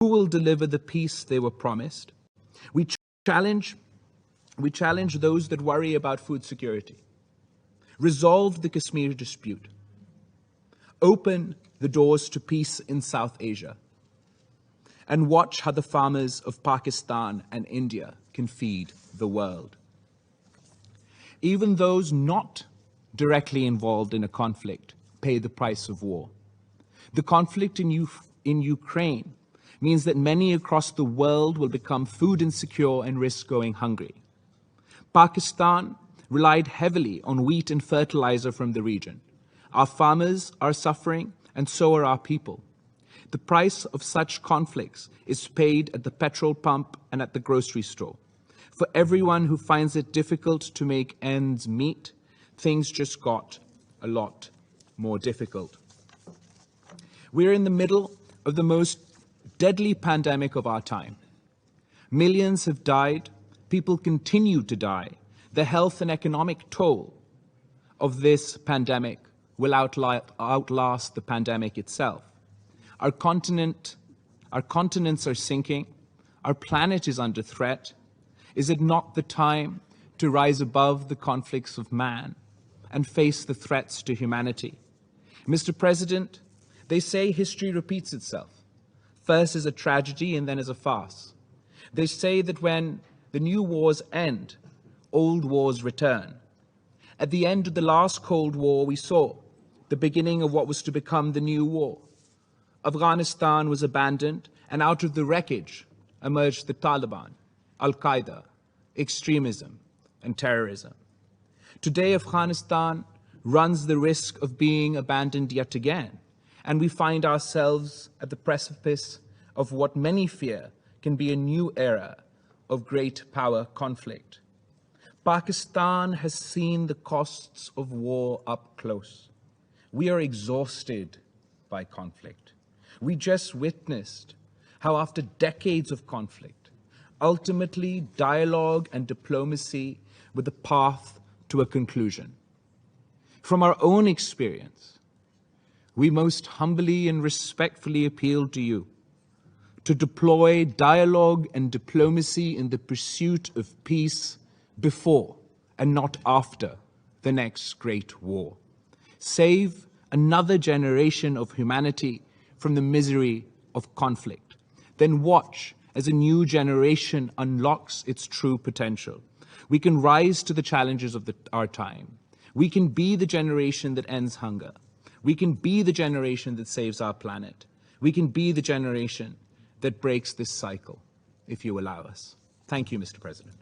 Who will deliver the peace they were promised? We challenge those that worry about food security. Resolve the Kashmir dispute. Open the doors to peace in South Asia. And watch how the farmers of Pakistan and India can feed the world. Even those not directly involved in a conflict pay the price of war. The conflict in Ukraine means that many across the world will become food insecure and risk going hungry. Pakistan relied heavily on wheat and fertilizer from the region. Our farmers are suffering, and so are our people. The price of such conflicts is paid at the petrol pump and at the grocery store. For everyone who finds it difficult to make ends meet, things just got a lot more difficult. We're in the middle of the most deadly pandemic of our time. Millions have died. People continue to die. The health and economic toll of this pandemic will outlast the pandemic itself. Our continents are sinking. Our planet is under threat. Is it not the time to rise above the conflicts of man and face the threats to humanity? Mr. President, they say history repeats itself, first as a tragedy and then as a farce. They say that when the new wars end, old wars return. At the end of the last Cold War, we saw the beginning of what was to become the new war. Afghanistan was abandoned, and out of the wreckage emerged the Taliban, Al-Qaeda, extremism, and terrorism. Today, Afghanistan runs the risk of being abandoned yet again, and we find ourselves at the precipice of what many fear can be a new era of great power conflict. Pakistan has seen the costs of war up close. We are exhausted by conflict. We just witnessed how after decades of conflict, ultimately dialogue and diplomacy were the path to a conclusion. From our own experience, we most humbly and respectfully appeal to you to deploy dialogue and diplomacy in the pursuit of peace before and not after the next great war. Save another generation of humanity from the misery of conflict. Then watch as a new generation unlocks its true potential. We can rise to the challenges of our time. We can be the generation that ends hunger. We can be the generation that saves our planet. We can be the generation that breaks this cycle, if you allow us. Thank you, Mr. President.